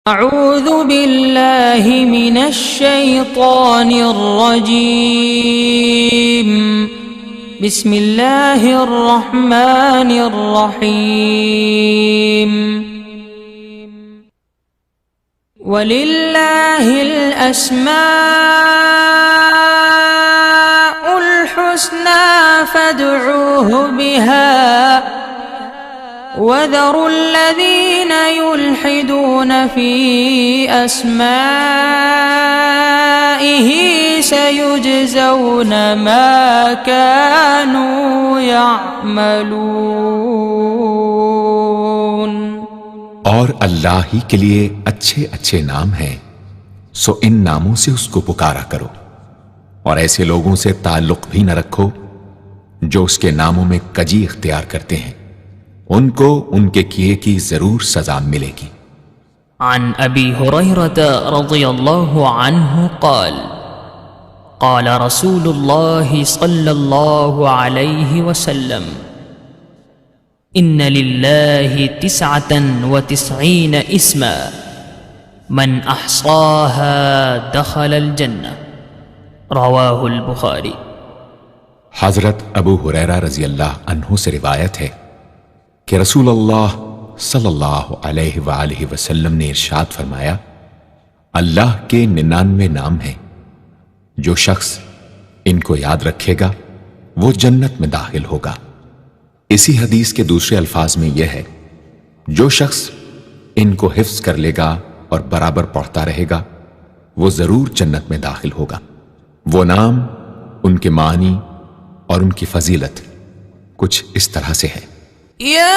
اعوذ باللہ من الشیطان الرجیم بسم اللہ الرحمن الرحیم وَلِلَّهِ الْأَسْمَاءُ الْحُسْنَى فَادْعُوهُ بِهَا وَذَرُوا الَّذِينَ يُلْحِدُونَ فِي أَسْمَائِهِ سَيُجْزَوْنَ مَا كَانُوا يَعْمَلُونَ۔ اور اللہ ہی کے لیے اچھے اچھے نام ہیں، سو ان ناموں سے اس کو پکارا کرو، اور ایسے لوگوں سے تعلق بھی نہ رکھو جو اس کے ناموں میں کجی اختیار کرتے ہیں، ان کو ان کے کیے کی ضرور سزا ملے گی۔ عن ابی ہریرہ رضی اللہ عنہ قال قال رسول اللہ صلی اللہ علیہ وسلم ان للہ 99 اسما من احصاها دخل الجنہ، رواہ البخاری۔ حضرت ابو ہریرہ رضی اللہ عنہ سے روایت ہے کہ رسول اللہ صلی اللہ علیہ وآلہ وسلم نے ارشاد فرمایا، اللہ کے 99 نام ہیں، جو شخص ان کو یاد رکھے گا وہ جنت میں داخل ہوگا۔ اسی حدیث کے دوسرے الفاظ میں یہ ہے، جو شخص ان کو حفظ کر لے گا اور برابر پڑھتا رہے گا وہ ضرور جنت میں داخل ہوگا۔ وہ نام، ان کے معنی اور ان کی فضیلت کچھ اس طرح سے ہے۔ یا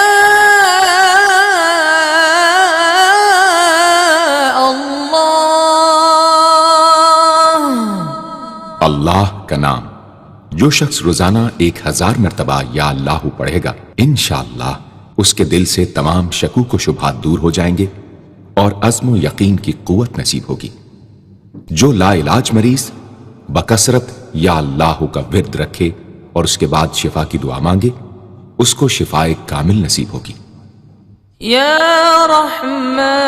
اللہ، اللہ کا نام جو شخص روزانہ 1000 مرتبہ یا اللہ پڑھے گا، انشاءاللہ اس کے دل سے تمام شکوک و شبہات دور ہو جائیں گے اور عزم و یقین کی قوت نصیب ہوگی۔ جو لا علاج مریض بکثرت یا اللہ کا ورد رکھے اور اس کے بعد شفا کی دعا مانگے، اس کو شفاء کامل نصیب ہوگی۔ یا رحمان،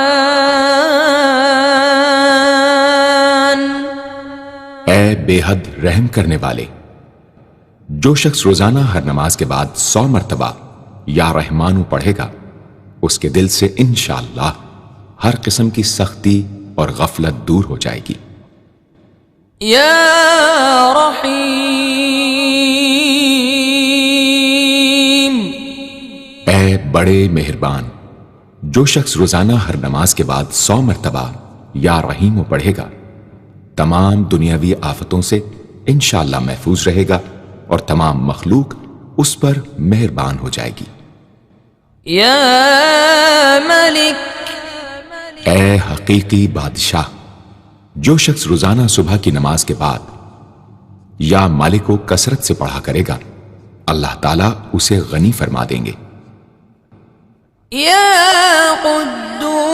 اے بے حد رحم کرنے والے، جو شخص روزانہ ہر نماز کے بعد 100 مرتبہ یا رحمانو پڑھے گا، اس کے دل سے انشاءاللہ ہر قسم کی سختی اور غفلت دور ہو جائے گی۔ یا رحیم، اے بڑے مہربان، جو شخص روزانہ ہر نماز کے بعد 100 مرتبہ یا رحیمو پڑھے گا، تمام دنیاوی آفتوں سے انشاءاللہ محفوظ رہے گا اور تمام مخلوق اس پر مہربان ہو جائے گی۔ یا ملک، اے حقیقی بادشاہ، جو شخص روزانہ صبح کی نماز کے بعد یا مالک کو کثرت سے پڑھا کرے گا، اللہ تعالیٰ اسے غنی فرما دیں گے۔ یا قدوس،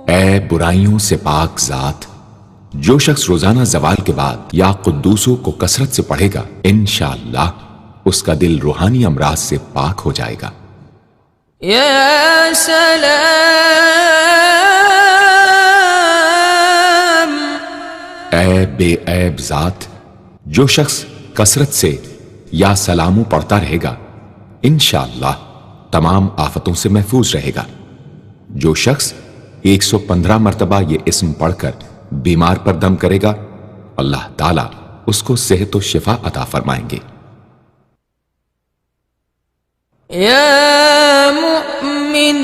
اے برائیوں سے پاک ذات، جو شخص روزانہ زوال کے بعد یا قدوسوں کو کثرت سے پڑھے گا، انشاءاللہ اس کا دل روحانی امراض سے پاک ہو جائے گا۔ یا سلام، اے بے عیب ذات، جو شخص کثرت سے یا سلامو پڑھتا رہے گا، انشاءاللہ تمام آفتوں سے محفوظ رہے گا۔ جو شخص 115 مرتبہ یہ اسم پڑھ کر بیمار پر دم کرے گا، اللہ تعالیٰ اس کو صحت و شفا عطا فرمائیں گے۔ یا مؤمن،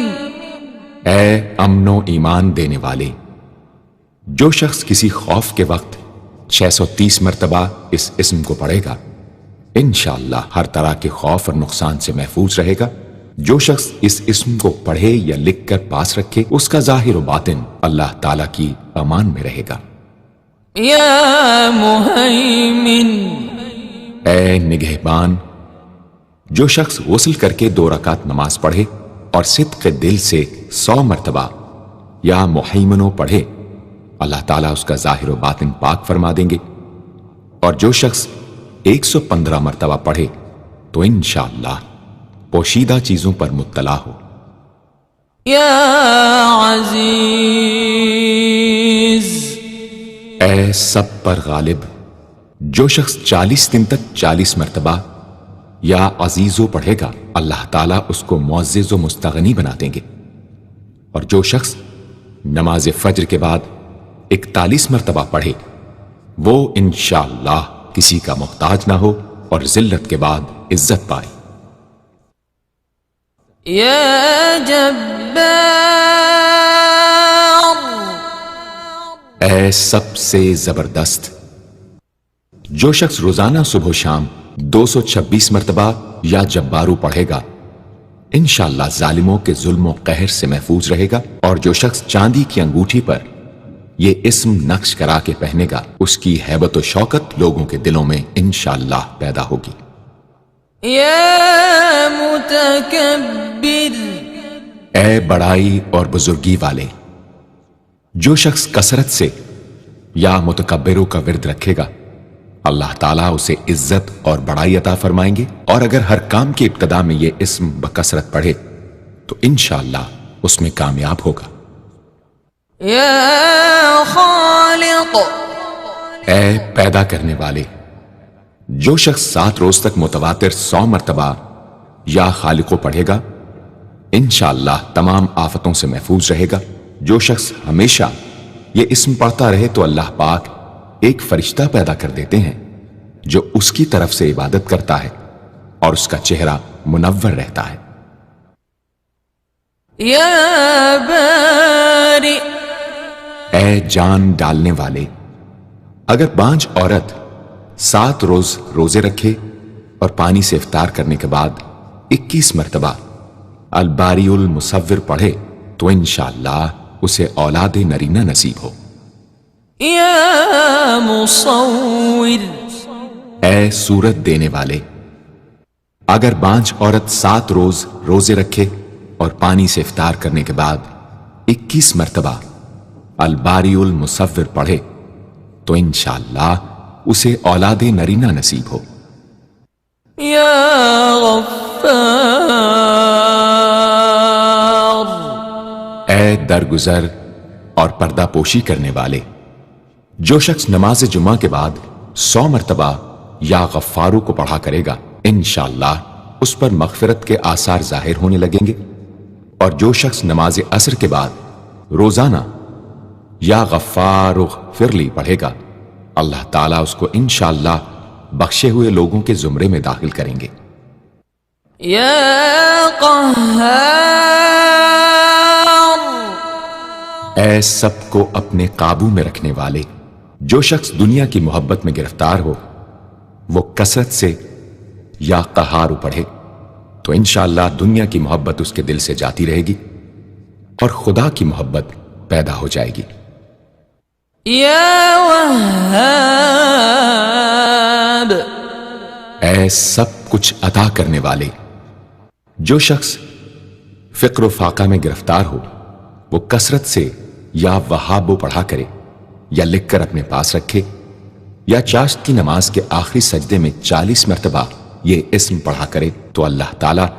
اے امن و ایمان دینے والے، جو شخص کسی خوف کے وقت 630 مرتبہ اس اسم کو پڑھے گا، انشاءاللہ ہر طرح کے خوف اور نقصان سے محفوظ رہے گا۔ جو شخص اس اسم کو پڑھے یا لکھ کر پاس رکھے، اس کا ظاہر و باطن اللہ تعالیٰ کی امان میں رہے گا۔ یا مہیمن، اے نگہبان، جو شخص غسل کر کے 2 رکعت نماز پڑھے اور صدق دل سے 100 مرتبہ یا محیمنو پڑھے، اللہ تعالیٰ اس کا ظاہر و باطن پاک فرما دیں گے۔ اور جو شخص 115 مرتبہ پڑھے تو انشاءاللہ پوشیدہ چیزوں پر مطلع ہو يا عزيز اے سب پر غالب، جو شخص 40 دن تک 40 مرتبہ یا عزیزو پڑھے گا اللہ تعالیٰ اس کو معزز و مستغنی بنا دیں گے، اور جو شخص نماز فجر کے بعد 41 مرتبہ پڑھے وہ انشاءاللہ کسی کا محتاج نہ ہو اور ذلت کے بعد عزت پائے۔ يا جبار اے سب سے زبردست، جو شخص روزانہ صبح و شام 226 مرتبہ یا جبارو پڑھے گا انشاءاللہ ظالموں کے ظلم و قہر سے محفوظ رہے گا، اور جو شخص چاندی کی انگوٹھی پر یہ اسم نقش کرا کے پہنے گا اس کی ہیبت و شوکت لوگوں کے دلوں میں انشاءاللہ پیدا ہوگی۔ يا متكبر اے بڑائی اور بزرگی والے، جو شخص کثرت سے یا متکبروں کا ورد رکھے گا اللہ تعالیٰ اسے عزت اور بڑائی عطا فرمائیں گے، اور اگر ہر کام کی ابتدا میں یہ اسم بکثرت پڑھے تو انشاءاللہ اس میں کامیاب ہوگا۔ يا خالق اے پیدا کرنے والے، جو شخص 7 روز تک متواتر 100 مرتبہ یا خالقو پڑھے گا انشاءاللہ تمام آفتوں سے محفوظ رہے گا۔ جو شخص ہمیشہ یہ اسم پڑھتا رہے تو اللہ پاک ایک فرشتہ پیدا کر دیتے ہیں جو اس کی طرف سے عبادت کرتا ہے اور اس کا چہرہ منور رہتا ہے۔ يا بارئ اے جان ڈالنے والے، اگر بانجھ عورت 7 روز روزے رکھے اور پانی سے افطار کرنے کے بعد 21 مرتبہ الباری المصور پڑھے تو انشاءاللہ اسے اولاد نرینہ نصیب ہو۔ يا مصور اے صورت دینے والے، اگر بانجھ عورت 7 روز روزے رکھے اور پانی سے افطار کرنے کے بعد 21 مرتبہ الباری المصور پڑھے تو انشاءاللہ اسے اولاد نرینہ نصیب ہو۔ يا غفار اے درگزر اور پردہ پوشی کرنے والے، جو شخص نماز جمعہ کے بعد 100 مرتبہ یا غفارو کو پڑھا کرے گا انشاءاللہ اس پر مغفرت کے آثار ظاہر ہونے لگیں گے، اور جو شخص نماز عصر کے بعد روزانہ یا غفار اغفر لی پڑھے گا اللہ تعالیٰ اس کو انشاءاللہ بخشے ہوئے لوگوں کے زمرے میں داخل کریں گے۔ يا قهار اے سب کو اپنے قابو میں رکھنے والے، جو شخص دنیا کی محبت میں گرفتار ہو وہ کثرت سے یا قہارو پڑھے تو انشاءاللہ دنیا کی محبت اس کے دل سے جاتی رہے گی اور خدا کی محبت پیدا ہو جائے گی۔ يا وهاب اے سب کچھ عطا کرنے والے، جو شخص فقر و فاقہ میں گرفتار ہو وہ کثرت سے یا وہابو پڑھا کرے یا لکھ کر اپنے پاس رکھے یا چاشت کی نماز کے آخری سجدے میں 40 مرتبہ یہ اسم پڑھا کرے تو اللہ تعالیٰ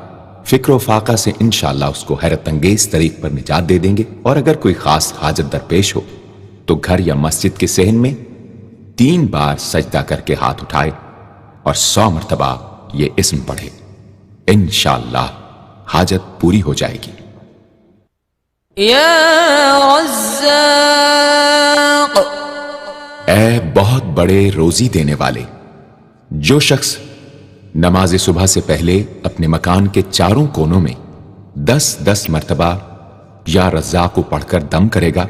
فکر و فاقہ سے انشاءاللہ اس کو حیرت انگیز طریق پر نجات دے دیں گے، اور اگر کوئی خاص حاجت درپیش ہو تو گھر یا مسجد کے صحن میں 3 بار سجدہ کر کے ہاتھ اٹھائے اور 100 مرتبہ یہ اسم پڑھے، انشاءاللہ حاجت پوری ہو جائے گی۔ يا رزاق اے بہت بڑے روزی دینے والے، جو شخص نماز صبح سے پہلے اپنے مکان کے چاروں کونوں میں 10 مرتبہ یا رزاق کو پڑھ کر دم کرے گا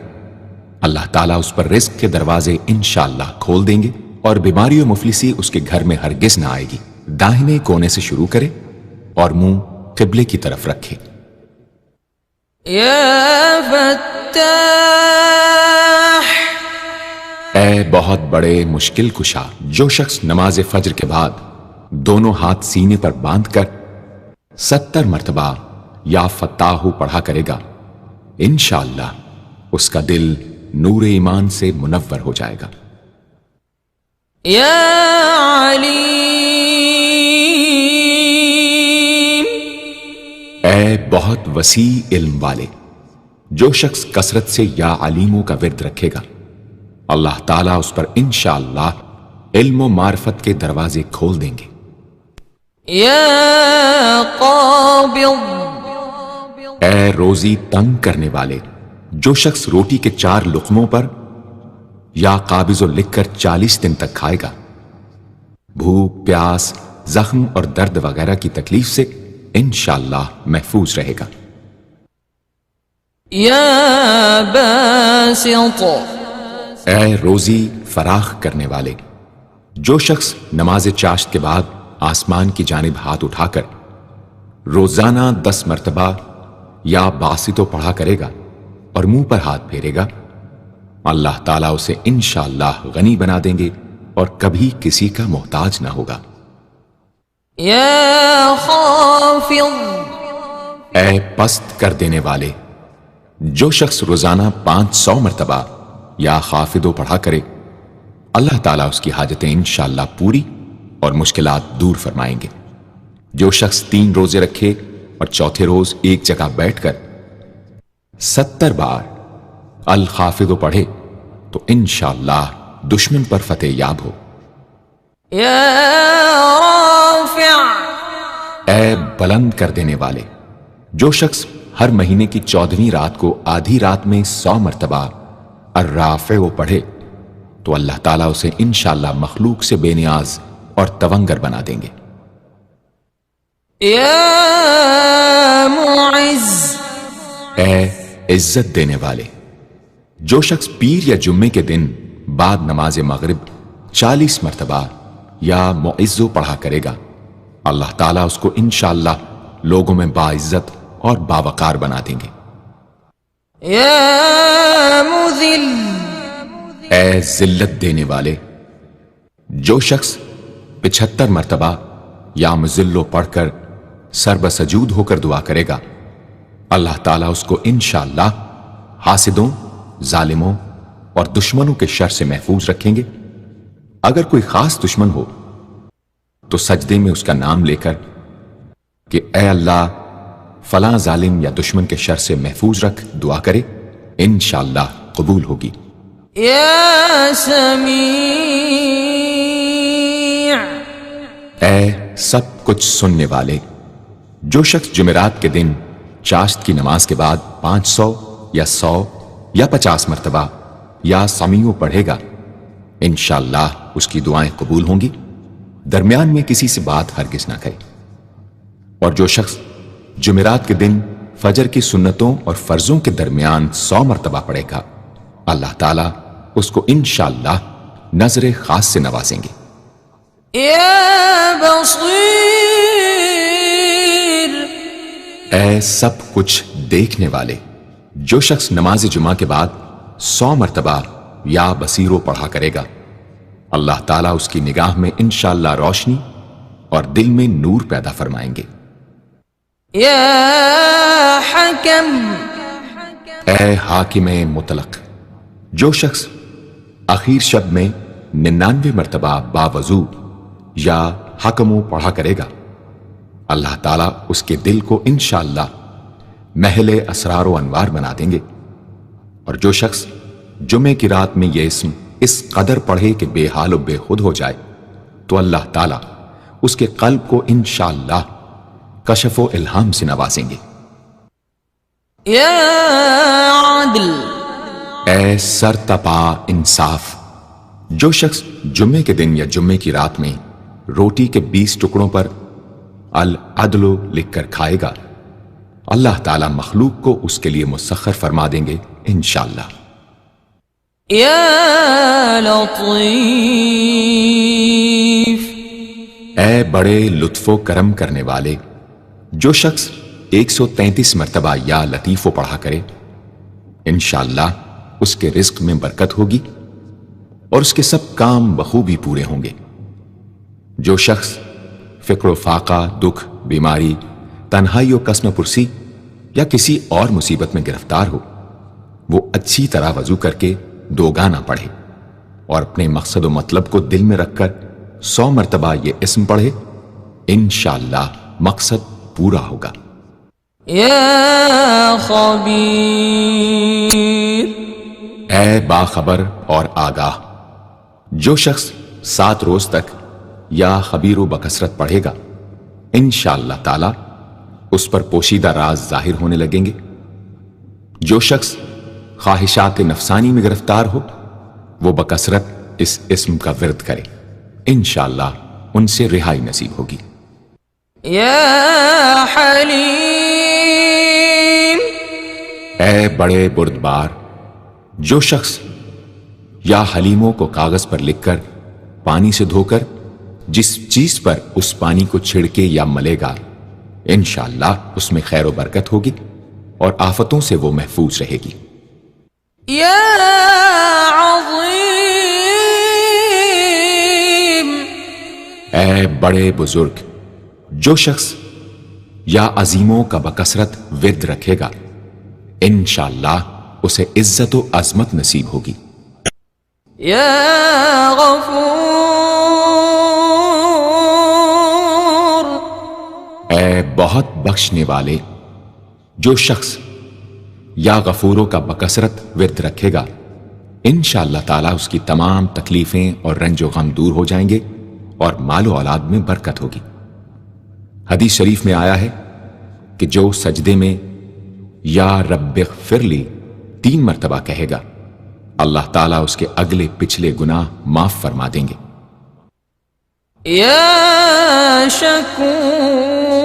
اللہ تعالیٰ اس پر رزق کے دروازے انشاءاللہ کھول دیں گے اور بیماری و مفلسی اس کے گھر میں ہرگز نہ آئے گی۔ داہنے کونے سے شروع کرے اور منہ قبلے کی طرف رکھے۔ يا فتاح اے بہت بڑے مشکل کشا، جو شخص نماز فجر کے بعد دونوں ہاتھ سینے پر باندھ کر 70 مرتبہ یا فتاحو پڑھا کرے گا انشاءاللہ اس کا دل نور ایمان سے منور ہو جائے گا۔ يا عليم اے بہت وسیع علم والے، جو شخص کثرت سے یا علیموں کا ورد رکھے گا اللہ تعالیٰ اس پر انشاءاللہ علم و معرفت کے دروازے کھول دیں گے۔ يا قابض اے روزی تنگ کرنے والے، جو شخص روٹی کے 4 لقموں پر یا قابض و لکھ کر 40 دن تک کھائے گا، بھوک، پیاس، زخم اور درد وغیرہ کی تکلیف سے انشاءاللہ محفوظ رہے گا۔ يا باسط اے روزی فراخ کرنے والے، جو شخص نماز چاشت کے بعد آسمان کی جانب ہاتھ اٹھا کر روزانہ 10 مرتبہ یا باسطو پڑھا کرے گا اور منہ پر ہاتھ پھیرے گا، اللہ تعالیٰ اسے انشاءاللہ غنی بنا دیں گے اور کبھی کسی کا محتاج نہ ہوگا۔ يا خافض اے پست کر دینے والے، جو شخص روزانہ 500 مرتبہ یا خافضو پڑھا کرے اللہ تعالیٰ اس کی حاجتیں انشاءاللہ پوری اور مشکلات دور فرمائیں گے۔ جو شخص 3 روزے رکھے اور چوتھے روز ایک جگہ بیٹھ کر 70 بار الخافضو پڑھے تو انشاءاللہ دشمن پر فتح یاب ہو۔ يا رافع اے بلند کر دینے والے، جو شخص ہر مہینے کی 14ویں رات کو آدھی رات میں 100 مرتبہ الرافع پڑھے تو اللہ تعالیٰ اسے انشاءاللہ مخلوق سے بے نیاز اور تونگر بنا دیں گے۔ يا معز اے عزت دینے والے، جو شخص پیر یا جمعے کے دن بعد نماز مغرب 40 مرتبہ یا معزو پڑھا کرے گا اللہ تعالیٰ اس کو انشاءاللہ لوگوں میں باعزت اور باوقار بنا دیں گے۔ يا مذل اے ذلت دینے والے، جو شخص 75 مرتبہ یا مذلو پڑھ کر سر بسجود ہو کر دعا کرے گا اللہ تعالیٰ اس کو انشاءاللہ حاسدوں، ظالموں اور دشمنوں کے شر سے محفوظ رکھیں گے۔ اگر کوئی خاص دشمن ہو تو سجدے میں اس کا نام لے کر کہ اے اللہ فلاں ظالم یا دشمن کے شر سے محفوظ رکھ دعا کرے انشاءاللہ قبول ہوگی۔ يا سمیع اے سب کچھ سننے والے، جو شخص جمعرات کے دن چاشت کی نماز کے بعد 500 یا 100 یا 50 مرتبہ یا سمیع پڑھے گا انشاءاللہ اس کی دعائیں قبول ہوں گی، درمیان میں کسی سے بات ہرگز نہ کہے۔ اور جو شخص جمعرات کے دن فجر کی سنتوں اور فرضوں کے درمیان 100 مرتبہ پڑھے گا اللہ تعالیٰ اس کو انشاءاللہ نظر خاص سے نوازیں گے۔ يا بصير اے سب کچھ دیکھنے والے، جو شخص نماز جمعہ کے بعد 100 مرتبہ یا بصیرو پڑھا کرے گا اللہ تعالیٰ اس کی نگاہ میں انشاءاللہ روشنی اور دل میں نور پیدا فرمائیں گے۔ يا حكم اے حاکم مطلق، جو شخص آخر شب میں 99 مرتبہ باوضو یا حکمو پڑھا کرے گا اللہ تعالیٰ اس کے دل کو انشاءاللہ محل اسرار و انوار بنا دیں گے۔ اور جو شخص جمعے کی رات میں یہ اسم اس قدر پڑھے کہ بے حال و بے خود ہو جائے تو اللہ تعالیٰ اس کے قلب کو انشاءاللہ کشف و الہام سے نوازیں گے۔ يا عدل اے سر تپا انصاف، جو شخص جمعے کے دن یا جمعے کی رات میں روٹی کے 20 ٹکڑوں پر العدل لکھ کر کھائے گا اللہ تعالیٰ مخلوق کو اس کے لیے مسخر فرما دیں گے انشاءاللہ۔ يا لطيف اے بڑے لطف و کرم کرنے والے، جو شخص 133 مرتبہ یا لطیفو پڑھا کرے انشاءاللہ اس کے رزق میں برکت ہوگی اور اس کے سب کام بخوبی پورے ہوں گے۔ جو شخص فقر و فاقہ، دکھ، بیماری، تنہائی و کسم پرسی یا کسی اور مصیبت میں گرفتار ہو وہ اچھی طرح وضو کر کے 2 گانا پڑھے اور اپنے مقصد و مطلب کو دل میں رکھ کر 100 مرتبہ یہ اسم پڑھے انشاءاللہ مقصد پورا ہوگا۔ يا خبير. اے باخبر اور آگاہ، جو شخص 7 روز تک یا خبیر و بکثرت پڑھے گا، انشاءاللہ تعالی اس پر پوشیدہ راز ظاہر ہونے لگیں گے. جو شخص خواہشات نفسانی میں گرفتار ہو، وہ بکثرت اس اسم کا ورد کرے، انشاءاللہ ان سے رہائی نصیب ہوگی. یا حلیم، اے بڑے بردبار، جو شخص یا حلیموں کو کاغذ پر لکھ کر پانی سے دھو کر جس چیز پر اس پانی کو چھڑکے یا ملے گا، انشاءاللہ اس میں خیر و برکت ہوگی اور آفتوں سے وہ محفوظ رہے گی. یا عظیم، اے بڑے بزرگ، جو شخص یا عظیموں کا بکثرت ورد رکھے گا، انشاءاللہ اسے عزت و عظمت نصیب ہوگی. یا غفور، اے بہت بخشنے والے، جو شخص یا غفوروں کا بکثرت ورد رکھے گا، انشاءاللہ تعالیٰ اس کی تمام تکلیفیں اور رنج و غم دور ہو جائیں گے اور مال و اولاد میں برکت ہوگی. حدیث شریف میں آیا ہے کہ جو سجدے میں یا رب اغفر لی 3 مرتبہ کہے گا، اللہ تعالیٰ اس کے اگلے پچھلے گناہ معاف فرما دیں گے. یا شکور،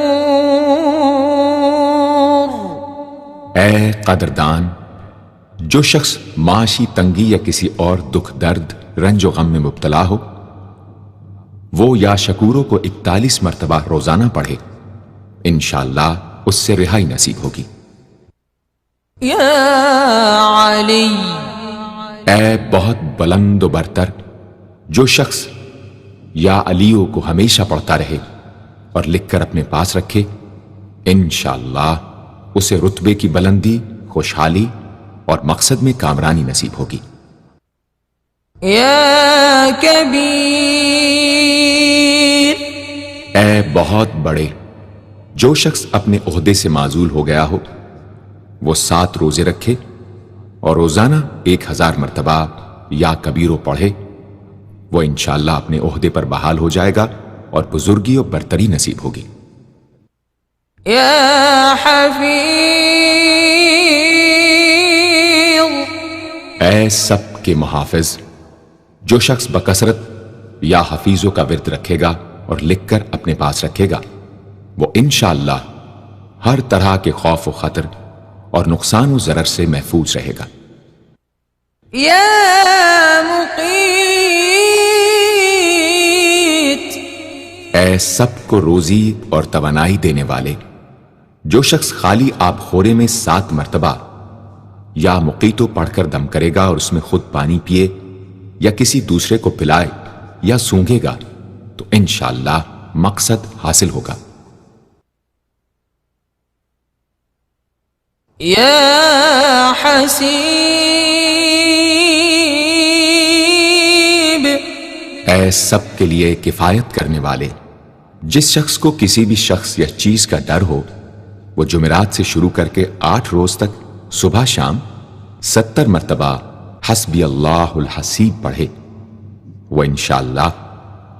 اے قدردان، جو شخص معاشی تنگی یا کسی اور دکھ درد رنج و غم میں مبتلا ہو، وہ یا شکوروں کو 41 مرتبہ روزانہ پڑھے، انشاءاللہ اس سے رہائی نصیب ہوگی. یا علی، اے بہت بلند و برتر، جو شخص یا علیوں کو ہمیشہ پڑھتا رہے اور لکھ کر اپنے پاس رکھے، انشاءاللہ اسے رتبے کی بلندی، خوشحالی اور مقصد میں کامرانی نصیب ہوگی. یا کبیر، اے بہت بڑے، جو شخص اپنے عہدے سے معزول ہو گیا ہو، وہ 7 روزے رکھے اور روزانہ 1000 مرتبہ یا کبیرو پڑھے، وہ انشاءاللہ اپنے عہدے پر بحال ہو جائے گا اور بزرگی اور برتری نصیب ہوگی. یا حفیظ، اے سب کے محافظ، جو شخص بکثرت یا حفیظوں کا ورد رکھے گا اور لکھ کر اپنے پاس رکھے گا، وہ انشاءاللہ ہر طرح کے خوف و خطر اور نقصان و ضرر سے محفوظ رہے گا. یا مقیت، اے سب کو روزی اور توانائی دینے والے، جو شخص خالی آب خورے میں 7 مرتبہ یا مقیتو پڑھ کر دم کرے گا اور اس میں خود پانی پیے یا کسی دوسرے کو پلائے یا سونگے گا، تو انشاءاللہ مقصد حاصل ہوگا. یا حسیب، اے سب کے لیے کفایت کرنے والے، جس شخص کو کسی بھی شخص یا چیز کا ڈر ہو، وہ جمعرات سے شروع کر کے 8 روز تک صبح شام 70 مرتبہ حسبی اللہ الحسیب پڑھے، وہ انشاءاللہ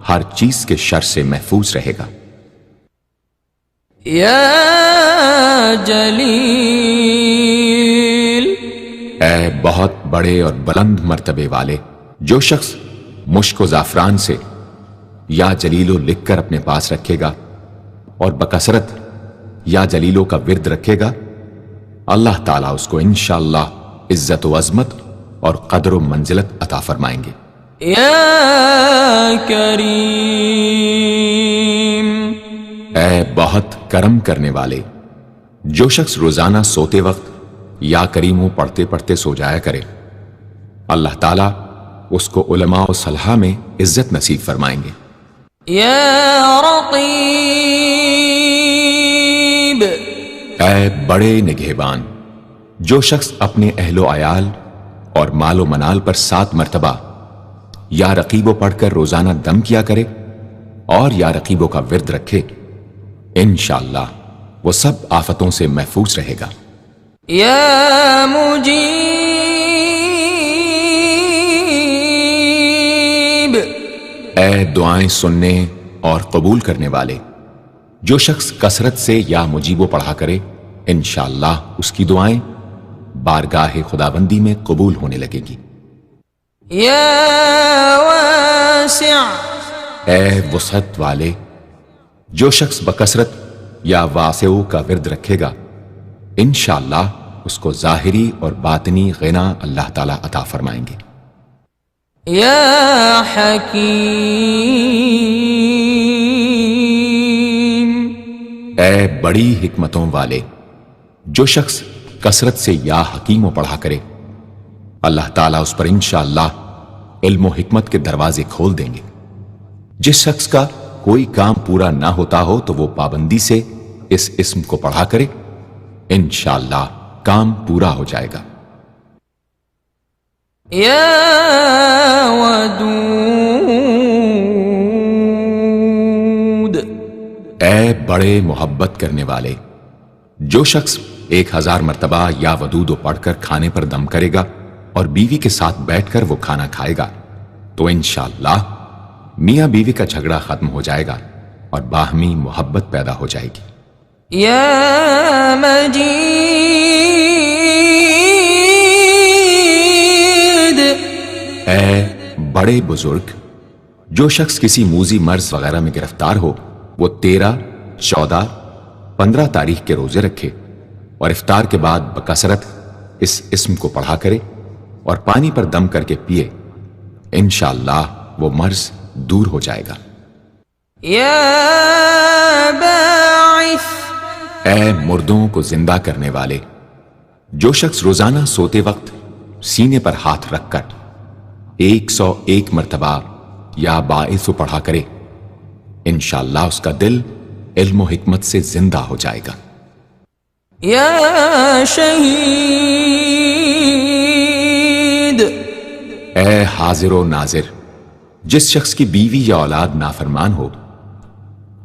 ہر چیز کے شر سے محفوظ رہے گا. یا جلیل، اے بہت بڑے اور بلند مرتبے والے، جو شخص مشک و زعفران سے یا جلیلو لکھ کر اپنے پاس رکھے گا اور بکثرت یا جلیلوں کا ورد رکھے گا، اللہ تعالیٰ اس کو انشاءاللہ عزت و عظمت اور قدر و منزلت عطا فرمائیں گے. یا کریم، اے بہت کرم کرنے والے، جو شخص روزانہ سوتے وقت یا کریموں پڑھتے پڑھتے سو جایا کرے، اللہ تعالیٰ اس کو علماء و صلحاء میں عزت نصیب فرمائیں گے. یا رقیب، اے بڑے نگہبان، جو شخص اپنے اہل و عیال اور مال و منال پر 7 مرتبہ یا رقیبو پڑھ کر روزانہ دم کیا کرے اور یا رقیبوں کا ورد رکھے، انشاءاللہ وہ سب آفتوں سے محفوظ رہے گا. يا مجيب اے دعائیں سننے اور قبول کرنے والے، جو شخص کثرت سے یا مجیبو پڑھا کرے انشاءاللہ اس کی دعائیں بارگاہ خداوندی میں قبول ہونے لگے گی۔ يا واسع اے وسعت والے، جو شخص بکثرت یا واسعو کا ورد رکھے گا انشاءاللہ اس کو ظاہری اور باطنی غنا اللہ تعالیٰ عطا فرمائیں گے۔ يا حكيم اے بڑی حکمتوں والے، جو شخص کثرت سے یا حکیمو پڑھا کرے اللہ تعالیٰ اس پر انشاءاللہ علم و حکمت کے دروازے کھول دیں گے۔ جس شخص کا کوئی کام پورا نہ ہوتا ہو تو وہ پابندی سے اس اسم کو پڑھا کرے انشاءاللہ کام پورا ہو جائے گا۔ يا ودود اے بڑے محبت کرنے والے، جو شخص 1000 مرتبہ یا ودود پڑھ کر کھانے پر دم کرے گا اور بیوی کے ساتھ بیٹھ کر وہ کھانا کھائے گا تو انشاءاللہ میاں بیوی کا جھگڑا ختم ہو جائے گا اور باہمی محبت پیدا ہو جائے گی۔ يا مجيد اے بڑے بزرگ، جو شخص کسی موذی مرض وغیرہ میں گرفتار ہو وہ 13، 14، 15 تاریخ کے روزے رکھے اور افطار کے بعد بکثرت اس اسم کو پڑھا کرے اور پانی پر دم کر کے پیے انشاءاللہ وہ مرض دور ہو جائے گا۔ يا باعث اے مردوں کو زندہ کرنے والے، جو شخص روزانہ سوتے وقت سینے پر ہاتھ رکھ کر 101 مرتبہ یا باعث پڑھا کرے انشاءاللہ اس کا دل علم و حکمت سے زندہ ہو جائے گا۔ يا شہید اے حاضر و ناظر، جس شخص کی بیوی یا اولاد نافرمان ہو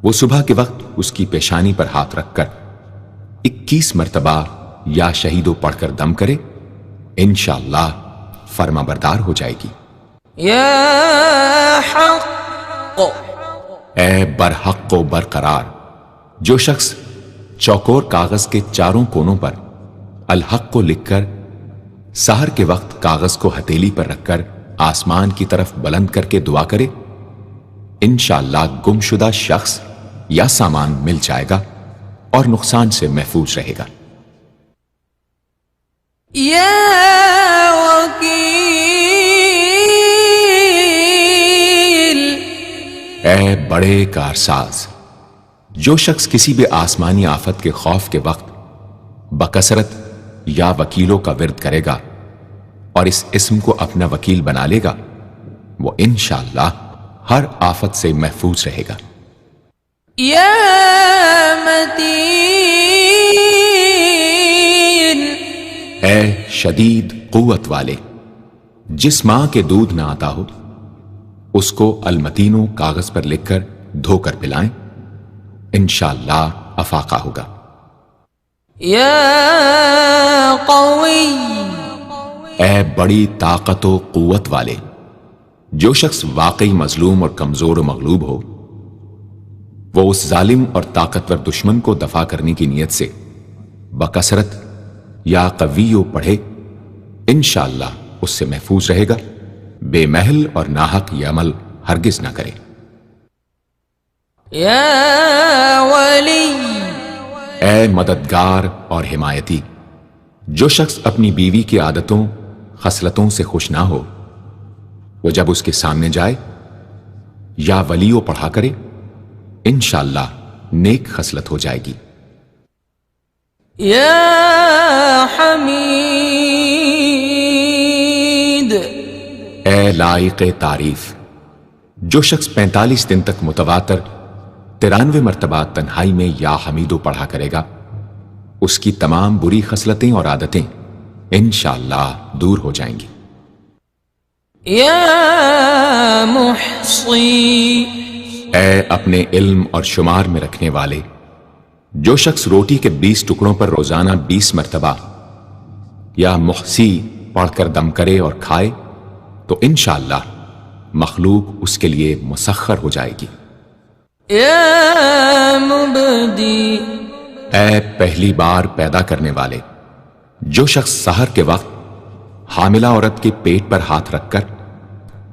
وہ صبح کے وقت اس کی پیشانی پر ہاتھ رکھ کر 21 مرتبہ یا شہیدو پڑھ کر دم کرے انشاءاللہ فرما بردار ہو جائے گی۔ يا حق اے برحق و برقرار، جو شخص چوکور کاغذ کے چاروں کونوں پر الحق کو لکھ کر سحر کے وقت کاغذ کو ہتھیلی پر رکھ کر آسمان کی طرف بلند کر کے دعا کرے انشاءاللہ گمشدہ شخص یا سامان مل جائے گا اور نقصان سے محفوظ رہے گا۔ يا وکیل اے بڑے کارساز، جو شخص کسی بھی آسمانی آفت کے خوف کے وقت بکثرت یا وکیلوں کا ورد کرے گا اور اس اسم کو اپنا وکیل بنا لے گا وہ انشاءاللہ ہر آفت سے محفوظ رہے گا۔ يا متین اے شدید قوت والے، جس ماں کے دودھ نہ آتا ہو اس کو المتینو کاغذ پر لکھ کر دھو کر پلائیں انشاءاللہ افاقہ ہوگا۔ يا قوی اے بڑی طاقت و قوت والے، جو شخص واقعی مظلوم اور کمزور و مغلوب ہو وہ اس ظالم اور طاقتور دشمن کو دفاع کرنے کی نیت سے بکثرت یا قویو پڑھے انشاءاللہ اس سے محفوظ رہے گا، بے محل اور ناحق یہ عمل ہرگز نہ کرے۔ يا ولی اے مددگار اور حمایتی، جو شخص اپنی بیوی کی عادتوں خصلتوں سے خوش نہ ہو وہ جب اس کے سامنے جائے یا ولیو پڑھا کرے انشاءاللہ نیک خصلت ہو جائے گی۔ يا حمید اے لائق تعریف، جو شخص 45 دن تک متواتر 93 مرتبہ تنہائی میں یا حمیدو پڑھا کرے گا اس کی تمام بری خصلتیں اور عادتیں انشاءاللہ دور ہو جائیں گی۔ يا محصی اے اپنے علم اور شمار میں رکھنے والے، جو شخص روٹی کے 20 ٹکڑوں پر روزانہ 20 مرتبہ یا محسی پڑھ کر دم کرے اور کھائے تو انشاءاللہ مخلوق اس کے لیے مسخر ہو جائے گی۔ یا مبدی، اے پہلی بار پیدا کرنے والے، جو شخص سحر کے وقت حاملہ عورت کے پیٹ پر ہاتھ رکھ کر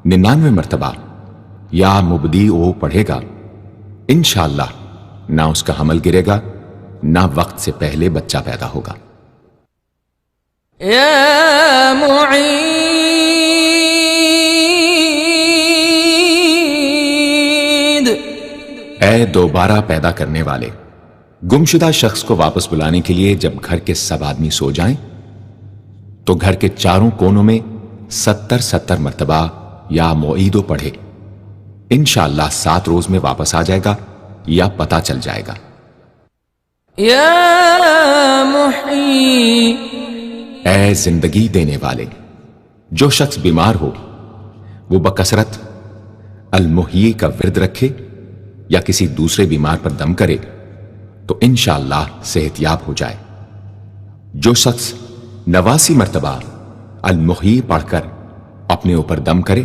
99 مرتبہ یا مبدی او پڑھے گا، انشاءاللہ نہ اس کا حمل گرے گا نہ وقت سے پہلے بچہ پیدا ہوگا۔ یا معید، اے دوبارہ پیدا کرنے والے، گمشدہ شخص کو واپس بلانے کے لیے جب گھر کے سب آدمی سو جائیں تو گھر کے چاروں کونوں میں 70 مرتبہ یا معیدو پڑھے، انشاءاللہ 7 روز میں واپس آ جائے گا یا پتہ چل جائے گا۔ یا محیی، اے زندگی دینے والے، جو شخص بیمار ہو وہ بکثرت المحیی کا ورد رکھے یا کسی دوسرے بیمار پر دم کرے تو انشاءاللہ صحت یاب ہو جائے۔ جو شخص 89 مرتبہ المحیی پڑھ کر اپنے اوپر دم کرے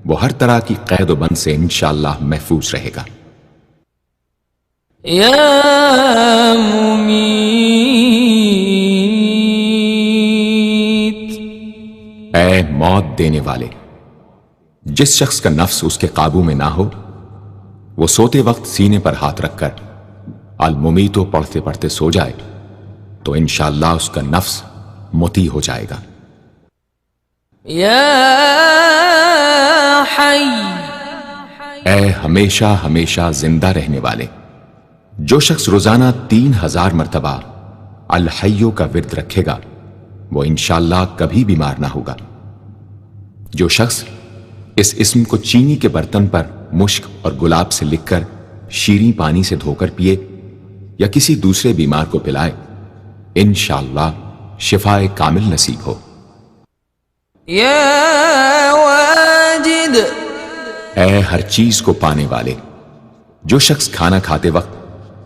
وہ ہر طرح کی قید و بند سے انشاءاللہ محفوظ رہے گا۔ یا ممیت، اے موت دینے والے، جس شخص کا نفس اس کے قابو میں نہ ہو وہ سوتے وقت سینے پر ہاتھ رکھ کر الممیتو پڑھتے پڑھتے سو جائے تو انشاءاللہ اس کا نفس مطیع ہو جائے گا۔ یا حی، اے ہمیشہ ہمیشہ زندہ رہنے والے، جو شخص روزانہ 3000 مرتبہ الحیو کا ورد رکھے گا وہ انشاءاللہ کبھی بیمار نہ ہوگا۔ جو شخص اس اسم کو چینی کے برتن پر مشک اور گلاب سے لکھ کر شیریں پانی سے دھو کر پیے یا کسی دوسرے بیمار کو پلائے انشاءاللہ شفائے کامل نصیب ہو۔ یا واجد، اے ہر چیز کو پانے والے، جو شخص کھانا کھاتے وقت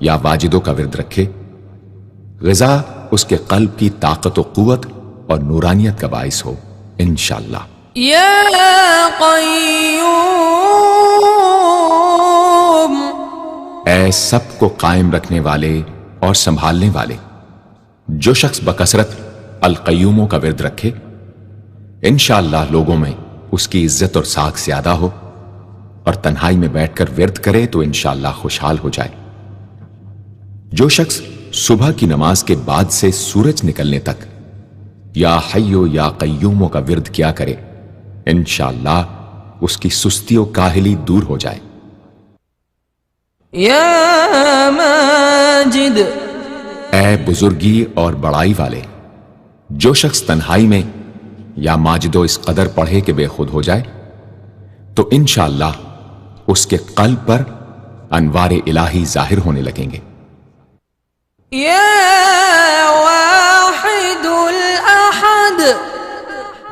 یا واجدوں کا ورد رکھے غذا اس کے قلب کی طاقت و قوت اور نورانیت کا باعث ہو انشاءاللہ۔ یا قیوم، اے سب کو قائم رکھنے والے اور سنبھالنے والے، جو شخص بکثرت القیوموں کا ورد رکھے انشاءاللہ لوگوں میں اس کی عزت اور ساکھ زیادہ ہو، اور تنہائی میں بیٹھ کر ورد کرے تو انشاءاللہ خوشحال ہو جائے۔ جو شخص صبح کی نماز کے بعد سے سورج نکلنے تک یا حیو یا قیوموں کا ورد کیا کرے انشاءاللہ اس کی سستی و کاہلی دور ہو جائے۔ یا ماجد، اے بزرگی اور بڑائی والے، جو شخص تنہائی میں یا ماجد و اس قدر پڑھے کہ بے خود ہو جائے تو انشاءاللہ اس کے قلب پر انوار الہی ظاہر ہونے لگیں گے۔ یا واحد الاحد،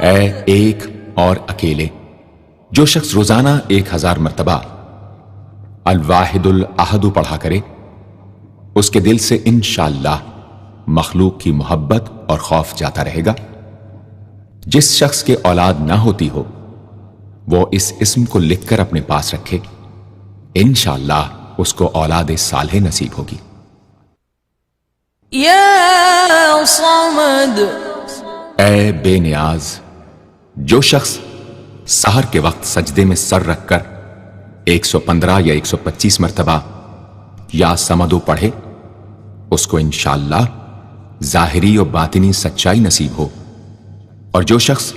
اے ایک اور اکیلے، جو شخص روزانہ 1000 مرتبہ الواحد الاحد پڑھا کرے اس کے دل سے انشاءاللہ مخلوق کی محبت اور خوف جاتا رہے گا۔ جس شخص کے اولاد نہ ہوتی ہو وہ اس اسم کو لکھ کر اپنے پاس رکھے انشاءاللہ اس کو اولاد صالح نصیب ہوگی۔ یا صمد، اے بے نیاز، جو شخص سحر کے وقت سجدے میں سر رکھ کر 115 یا 125 مرتبہ یا سمدو پڑھے اس کو انشاءاللہ ظاہری و باطنی سچائی نصیب ہو، اور جو شخص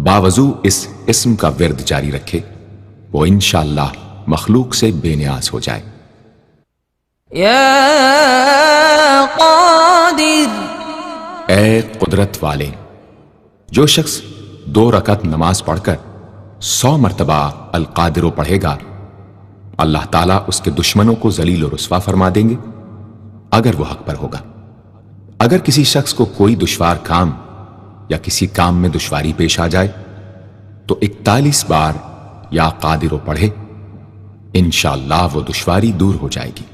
باوضو اس اسم کا ورد جاری رکھے وہ انشاءاللہ مخلوق سے بے نیاز ہو جائے۔ یا قادر، اے قدرت والے، جو شخص 2 رکعت نماز پڑھ کر 100 مرتبہ القادر پڑھے گا اللہ تعالیٰ اس کے دشمنوں کو ذلیل و رسوا فرما دیں گے اگر وہ حق پر ہوگا۔ اگر کسی شخص کو کوئی دشوار کام یا کسی کام میں دشواری پیش آ جائے تو 41 بار یا قادر پڑھے انشاءاللہ وہ دشواری دور ہو جائے گی۔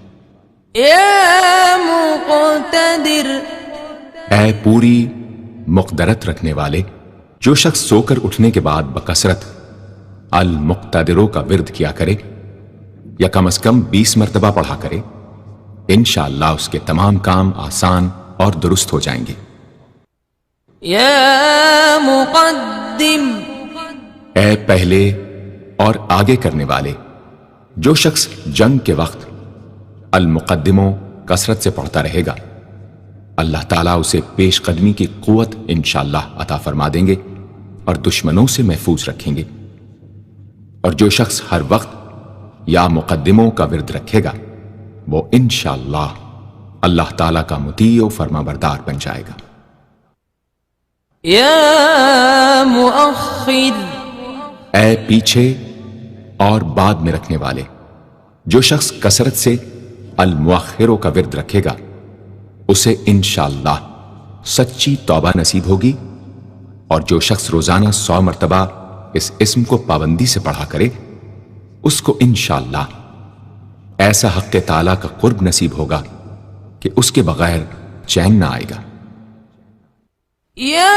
یا مقتدر، اے پوری مقدرت رکھنے والے جو شخص سو کر اٹھنے کے بعد بکثرت المقتدروں کا ورد کیا کرے یا کم از کم 20 مرتبہ پڑھا کرے، انشاءاللہ اس کے تمام کام آسان اور درست ہو جائیں گے۔ یا مقدم، اے پہلے اور آگے کرنے والے جو شخص جنگ کے وقت المقدموں کثرت سے پڑھتا رہے گا، اللہ تعالیٰ اسے پیش قدمی کی قوت انشاءاللہ عطا فرما دیں گے اور دشمنوں سے محفوظ رکھیں گے۔ اور جو شخص ہر وقت یا مقدموں کا ورد رکھے گا وہ انشاءاللہ اللہ تعالیٰ کا مطیع و فرما بردار بن جائے گا۔ یا مؤخر، اے پیچھے اور بعد میں رکھنے والے جو شخص کثرت سے المؤخروں کا ورد رکھے گا اسے انشاءاللہ سچی توبہ نصیب ہوگی، اور جو شخص روزانہ 100 مرتبہ اس اسم کو پابندی سے پڑھا کرے اس کو انشاءاللہ ایسا حق تعالیٰ کا قرب نصیب ہوگا کہ اس کے بغیر چین نہ آئے گا۔ یا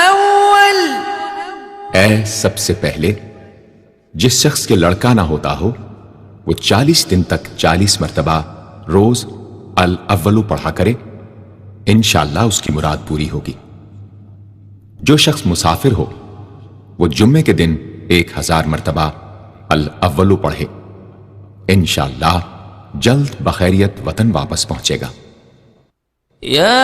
اول، اے سب سے پہلے جس شخص کے لڑکا نہ ہوتا ہو وہ 40 دن تک 40 مرتبہ روز الاولو پڑھا کرے، انشاءاللہ اس کی مراد پوری ہوگی۔ جو شخص مسافر ہو وہ جمعے کے دن 1000 مرتبہ الاولو پڑھے، انشاءاللہ جلد بخیریت وطن واپس پہنچے گا۔ یا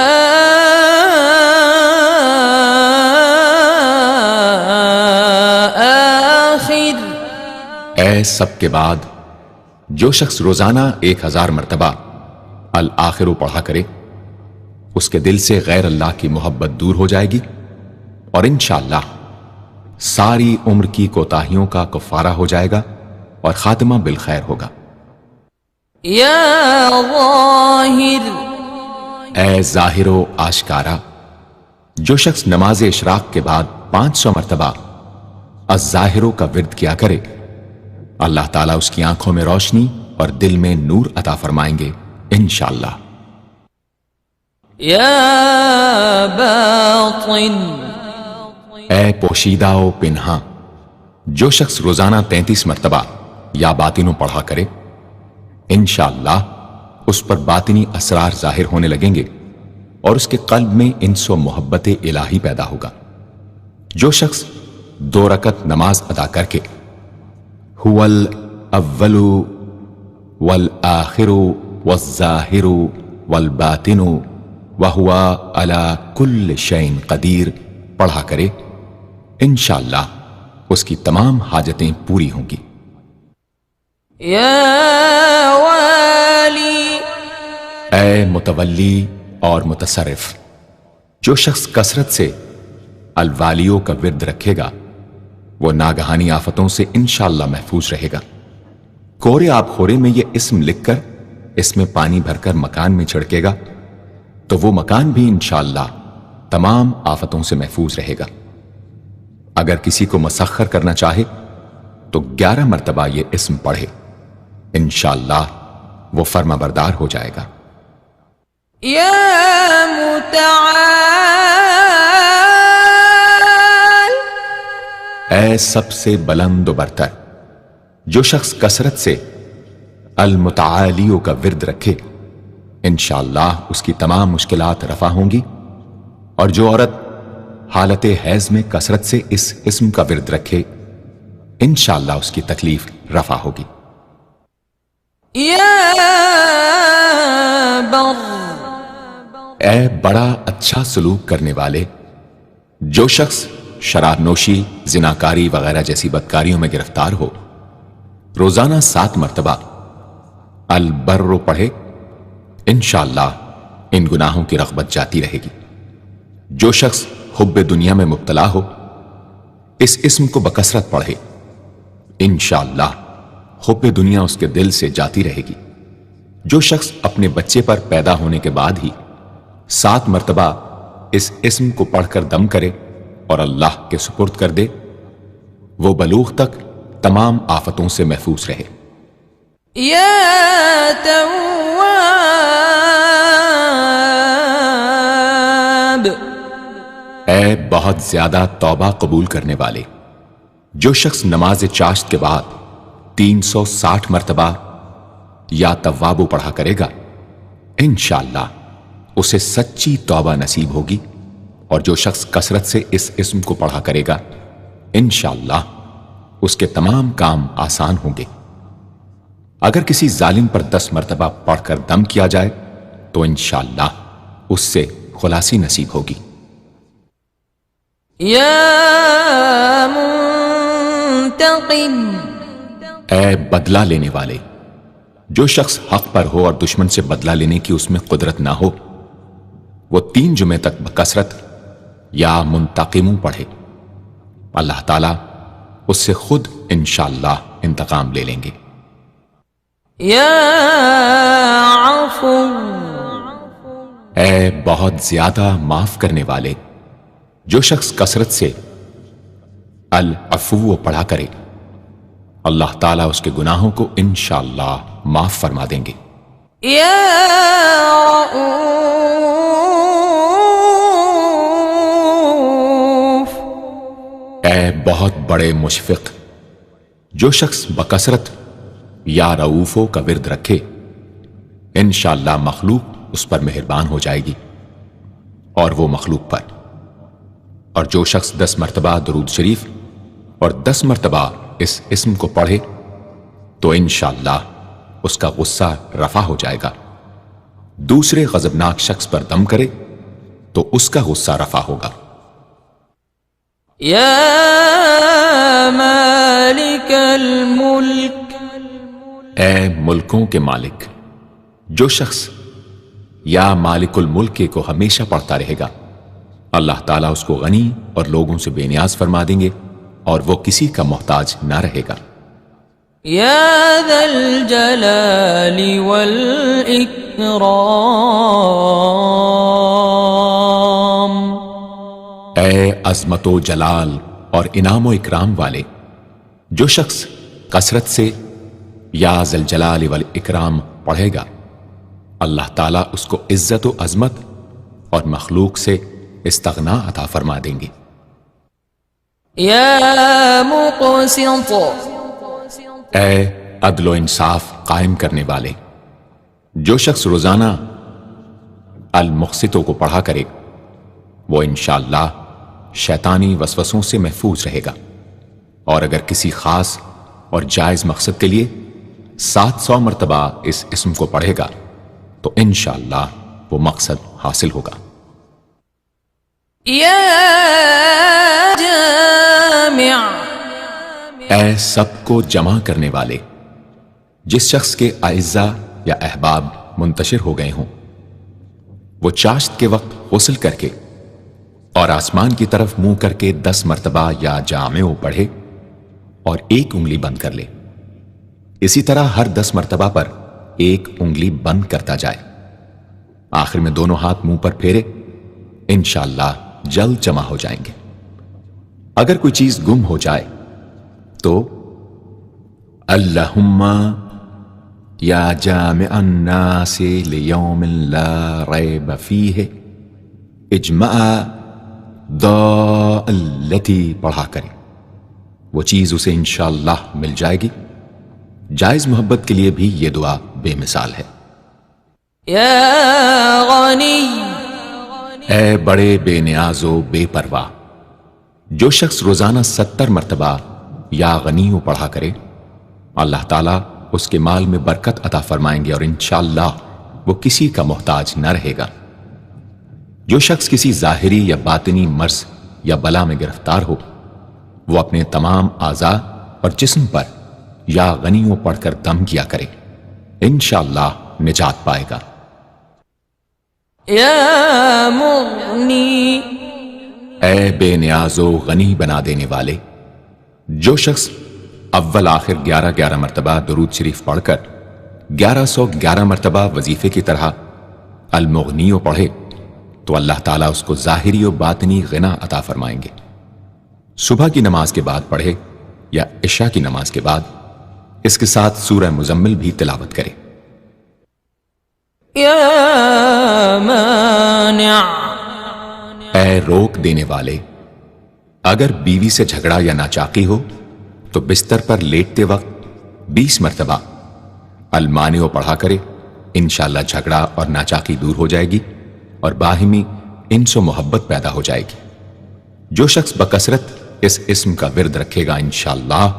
آخر، اے سب کے بعد جو شخص روزانہ 1000 مرتبہ الآخر پڑھا کرے اس کے دل سے غیر اللہ کی محبت دور ہو جائے گی اور انشاءاللہ ساری عمر کی کوتاہیوں کا کفارہ ہو جائے گا اور خاتمہ بالخیر ہوگا۔ یا ظاہر، اے ظاہر و آشکارا جو شخص نماز اشراق کے بعد 500 مرتبہ الظاہروں کا ورد کیا کرے اللہ تعالیٰ اس کی آنکھوں میں روشنی اور دل میں نور عطا فرمائیں گے انشاءاللہ۔ یا باطن، اے پوشیدہ و پنہاں جو شخص روزانہ 33 مرتبہ یا باطنوں پڑھا کرے انشاءاللہ اس پر باطنی اسرار ظاہر ہونے لگیں گے اور اس کے قلب میں انس و محبت الہی پیدا ہوگا۔ جو شخص 2 رکعت نماز ادا کر کے هو الاول والآخر والظاہر والباطن وهو على كل شيء قدیر پڑھا کرے انشاءاللہ اس کی تمام حاجتیں پوری ہوں گی۔ یا والی، اے متولی اور متصرف جو شخص کثرت سے الوالیوں کا ورد رکھے گا وہ ناگہانی آفتوں سے انشاءاللہ محفوظ رہے گا۔ کورے آب خورے میں یہ اسم لکھ کر اس میں پانی بھر کر مکان میں چھڑکے گا تو وہ مکان بھی انشاءاللہ تمام آفتوں سے محفوظ رہے گا۔ اگر کسی کو مسخر کرنا چاہے تو 11 مرتبہ یہ اسم پڑھے انشاءاللہ وہ فرما بردار ہو جائے گا۔ یا متعال، اے سب سے بلند و برتر جو شخص کثرت سے المتعالیوں کا ورد رکھے انشاءاللہ اس کی تمام مشکلات رفع ہوں گی، اور جو عورت حالت حیض میں کثرت سے اس اسم کا ورد رکھے انشاءاللہ اس کی تکلیف رفع ہوگی۔ یا بر، اے بڑا اچھا سلوک کرنے والے جو شخص شراب نوشی، زناکاری وغیرہ جیسی بدکاریوں میں گرفتار ہو روزانہ 7 مرتبہ البر پڑھے انشاءاللہ ان گناہوں کی رغبت جاتی رہے گی۔ جو شخص حب دنیا میں مبتلا ہو اس اسم کو بکثرت پڑھے انشاءاللہ حب دنیا اس کے دل سے جاتی رہے گی۔ جو شخص اپنے بچے پر پیدا ہونے کے بعد ہی 7 مرتبہ اس اسم کو پڑھ کر دم کرے اور اللہ کے سپرد کر دے وہ بلوغ تک تمام آفتوں سے محفوظ رہے۔ یا تواب، بہت زیادہ توبہ قبول کرنے والے، جو شخص نماز چاشت کے بعد 360 مرتبہ یا توابو پڑھا کرے گا، انشاءاللہ اسے سچی توبہ نصیب ہوگی، اور جو شخص کثرت سے اس اسم کو پڑھا کرے گا انشاءاللہ اس کے تمام کام آسان ہوں گے۔ اگر کسی ظالم پر 10 مرتبہ پڑھ کر دم کیا جائے تو انشاءاللہ اس سے خلاصی نصیب ہوگی۔ یا منتقم، اے بدلہ لینے والے، جو شخص حق پر ہو اور دشمن سے بدلہ لینے کی اس میں قدرت نہ ہو، وہ 3 جمعے تک بکثرت یا منتقموں پڑھے، اللہ تعالیٰ اس سے خود انشاءاللہ انتقام لے لیں گے۔ یا عفو، اے بہت زیادہ معاف کرنے والے، جو شخص کثرت سے العفو پڑھا کرے اللہ تعالیٰ اس کے گناہوں کو انشاءاللہ معاف فرما دیں گے۔ یا رؤوف، اے بہت بڑے مشفق، جو شخص بکثرت یا رؤوفو کا ورد رکھے انشاءاللہ مخلوق اس پر مہربان ہو جائے گی، اور وہ مخلوق پر۔ اور جو شخص 10 مرتبہ درود شریف اور 10 مرتبہ اس اسم کو پڑھے تو انشاءاللہ اس کا غصہ رفع ہو جائے گا۔ دوسرے غضبناک شخص پر دم کرے تو اس کا غصہ رفع ہوگا۔ یا مالک الملک، اے ملکوں کے مالک، جو شخص یا مالک الملک کو ہمیشہ پڑھتا رہے گا اللہ تعالیٰ اس کو غنی اور لوگوں سے بے نیاز فرما دیں گے، اور وہ کسی کا محتاج نہ رہے گا۔ یا ذا الجلال والاکرام، اے عظمت و جلال اور انعام و اکرام والے، جو شخص کثرت سے یا ذا الجلال والاکرام پڑھے گا اللہ تعالیٰ اس کو عزت و عظمت اور مخلوق سے استغنا عطا فرما دیں گے۔ یا مقسط، اے عدل و انصاف قائم کرنے والے، جو شخص روزانہ المقسطوں کو پڑھا کرے وہ انشاءاللہ شیطانی وسوسوں سے محفوظ رہے گا، اور اگر کسی خاص اور جائز مقصد کے لیے 700 مرتبہ اس اسم کو پڑھے گا تو انشاءاللہ وہ مقصد حاصل ہوگا۔ یا جامع، اے سب کو جمع کرنے والے، جس شخص کے اعزا یا احباب منتشر ہو گئے ہوں وہ چاشت کے وقت غسل کر کے اور آسمان کی طرف منہ کر کے 10 مرتبہ یا جامع پڑھے اور 1 انگلی بند کر لے۔ اسی طرح ہر 10 مرتبہ پر 1 انگلی بند کرتا جائے، آخر میں دونوں ہاتھ منہ پر پھیرے، انشاءاللہ جلد جمع ہو جائیں گے۔ اگر کوئی چیز گم ہو جائے تو اللہم یا جامع الناس لیوم لا ریب فیہ اجمع التی پڑھا کرے، وہ چیز اسے انشاءاللہ مل جائے گی۔ جائز محبت کے لیے بھی یہ دعا بے مثال ہے۔ یا غنی، اے بڑے بے نیاز و بے پرواہ، جو شخص روزانہ 70 مرتبہ یا غنیوں پڑھا کرے اللہ تعالیٰ اس کے مال میں برکت عطا فرمائیں گے، اور انشاءاللہ وہ کسی کا محتاج نہ رہے گا۔ جو شخص کسی ظاہری یا باطنی مرض یا بلا میں گرفتار ہو وہ اپنے تمام اعضاء اور جسم پر یا غنیوں پڑھ کر دم کیا کرے، انشاءاللہ نجات پائے گا۔ یا مغنی، اے بے نیاز و غنی بنا دینے والے، جو شخص اول آخر 11 مرتبہ درود شریف پڑھ کر 1111 مرتبہ وظیفے کی طرح المغنیوں پڑھے تو اللہ تعالیٰ اس کو ظاہری و باطنی غنا عطا فرمائیں گے۔ صبح کی نماز کے بعد پڑھے یا عشاء کی نماز کے بعد اس کے ساتھ سورہ مزمل بھی تلاوت کرے۔ یا مانع، اے روک دینے والے، اگر بیوی سے جھگڑا یا ناچاقی ہو تو بستر پر لیٹتے وقت 20 مرتبہ المانع پڑھا کرے، انشاءاللہ جھگڑا اور ناچاقی دور ہو جائے گی اور باہمی انس و محبت پیدا ہو جائے گی۔ جو شخص بکثرت اس اسم کا ورد رکھے گا انشاءاللہ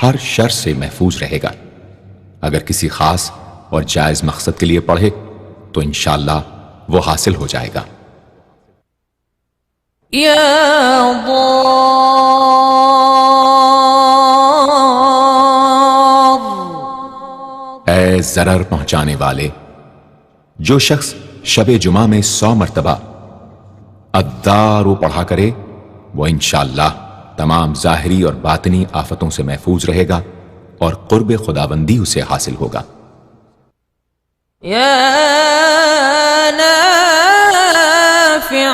ہر شر سے محفوظ رہے گا۔ اگر کسی خاص اور جائز مقصد کے لیے پڑھے تو انشاءاللہ وہ حاصل ہو جائے گا۔ یا ضار، اے ضرر پہنچانے والے، جو شخص شب جمعہ میں 100 مرتبہ الدار پڑھا کرے وہ انشاءاللہ تمام ظاہری اور باطنی آفتوں سے محفوظ رہے گا اور قرب خداوندی اسے حاصل ہوگا۔ یا نافع،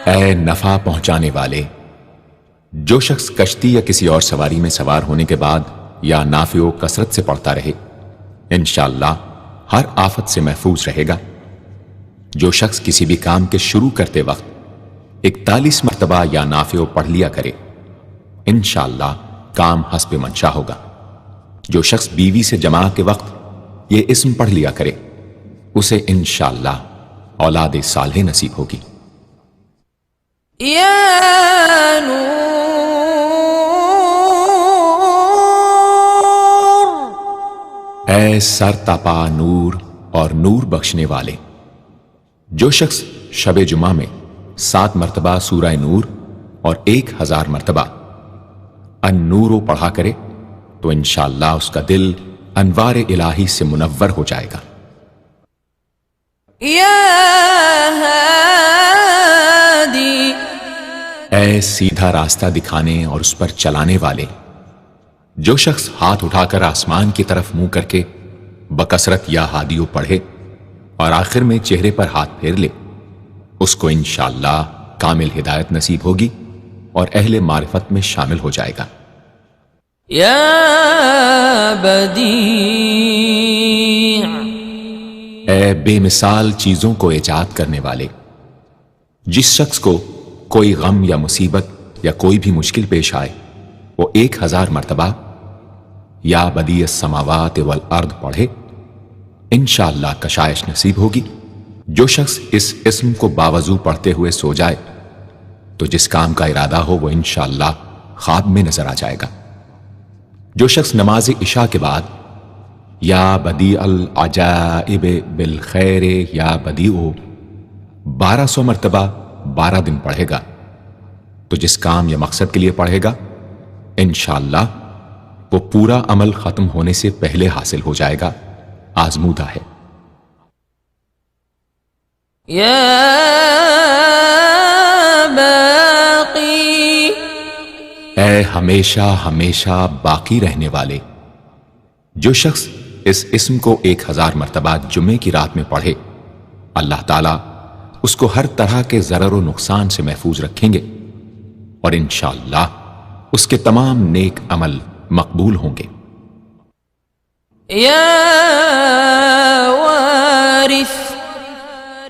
اے نفع پہنچانے والے، جو شخص کشتی یا کسی اور سواری میں سوار ہونے کے بعد یا نافع و کثرت سے پڑھتا رہے انشاءاللہ ہر آفت سے محفوظ رہے گا۔ جو شخص کسی بھی کام کے شروع کرتے وقت 41 مرتبہ یا نافع پڑھ لیا کرے انشاءاللہ کام حسب منشا ہوگا۔ جو شخص بیوی سے جماع کے وقت یہ اسم پڑھ لیا کرے اسے انشاءاللہ اولاد صالح نصیب ہوگی۔ یا نور، اے سر تاپا نور اور نور بخشنے والے، جو شخص شب جمعہ میں 7 مرتبہ سورہ نور اور 1000 مرتبہ النور پڑھا کرے تو انشاءاللہ اس کا دل انوار الہی سے منور ہو جائے گا۔ یا ہادی، اے سیدھا راستہ دکھانے اور اس پر چلانے والے، جو شخص ہاتھ اٹھا کر آسمان کی طرف منہ کر کے بکثرت یا ہادیو پڑھے اور آخر میں چہرے پر ہاتھ پھیر لے اس کو انشاءاللہ کامل ہدایت نصیب ہوگی اور اہل معرفت میں شامل ہو جائے گا۔ یا بدیع، اے بے مثال چیزوں کو ایجاد کرنے والے، جس شخص کو کوئی غم یا مصیبت یا کوئی بھی مشکل پیش آئے وہ 1000 مرتبہ یا بدیع السماوات والارض پڑھے انشاءاللہ کشائش نصیب ہوگی۔ جو شخص اس اسم کو باوضو پڑھتے ہوئے سو جائے تو جس کام کا ارادہ ہو وہ انشاءاللہ خواب میں نظر آ جائے گا۔ جو شخص نماز عشاء کے بعد یا بدیع العجائب بالخیر یا بدیع 1200 مرتبہ 12 دن پڑھے گا تو جس کام یا مقصد کے لیے پڑھے گا انشاءاللہ وہ پورا عمل ختم ہونے سے پہلے حاصل ہو جائے گا، آزمودہ ہے۔ یا باقی، اے ہمیشہ ہمیشہ باقی رہنے والے، جو شخص اس اسم کو 1000 مرتبہ جمعے کی رات میں پڑھے اللہ تعالیٰ اس کو ہر طرح کے ضرر و نقصان سے محفوظ رکھیں گے اور انشاءاللہ اس کے تمام نیک عمل مقبول ہوں گے۔ یا وارث،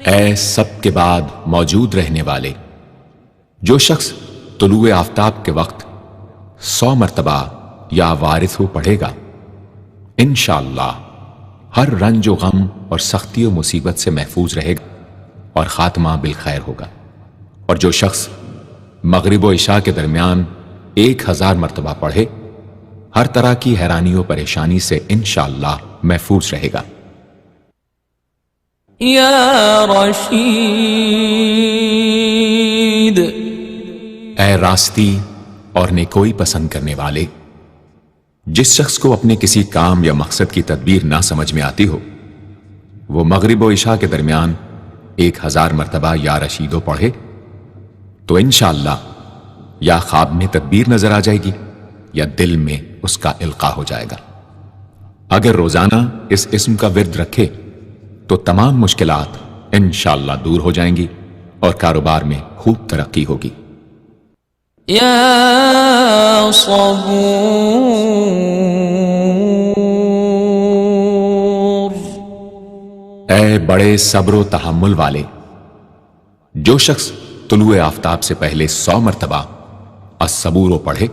اے سب کے بعد موجود رہنے والے، جو شخص طلوع آفتاب کے وقت 100 مرتبہ یا وارث ہو پڑھے گا انشاءاللہ ہر رنج و غم اور سختی و مصیبت سے محفوظ رہے گا اور خاتمہ بالخیر ہوگا۔ اور جو شخص مغرب و عشاء کے درمیان 1000 مرتبہ پڑھے ہر طرح کی حیرانی و پریشانی سے انشاءاللہ محفوظ رہے گا۔ یا رشید، اے راستی اور نیکوئی پسند کرنے والے، جس شخص کو اپنے کسی کام یا مقصد کی تدبیر نہ سمجھ میں آتی ہو وہ مغرب و عشاء کے درمیان 1000 مرتبہ یا رشیدو پڑھے تو انشاءاللہ یا خواب میں تدبیر نظر آ جائے گی یا دل میں اس کا القاء ہو جائے گا۔ اگر روزانہ اس اسم کا ورد رکھے تو تمام مشکلات انشاءاللہ دور ہو جائیں گی اور کاروبار میں خوب ترقی ہوگی۔ یا صبور، اے بڑے صبر و تحمل والے، جو شخص طلوع آفتاب سے پہلے 100 مرتبہ الصبور پڑھے،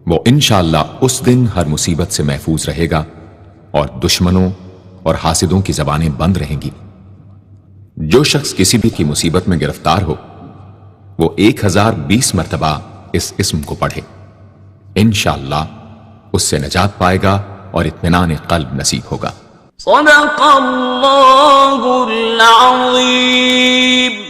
وہ انشاءاللہ اس دن ہر مصیبت سے محفوظ رہے گا اور دشمنوں اور حاسدوں کی زبانیں بند رہیں گی۔ جو شخص کسی بھی کی مصیبت میں گرفتار ہو وہ 1020 مرتبہ اس اسم کو پڑھے، انشاءاللہ اس سے نجات پائے گا اور اطمینان قلب نصیب ہوگا۔ صدق اللہ العظیم۔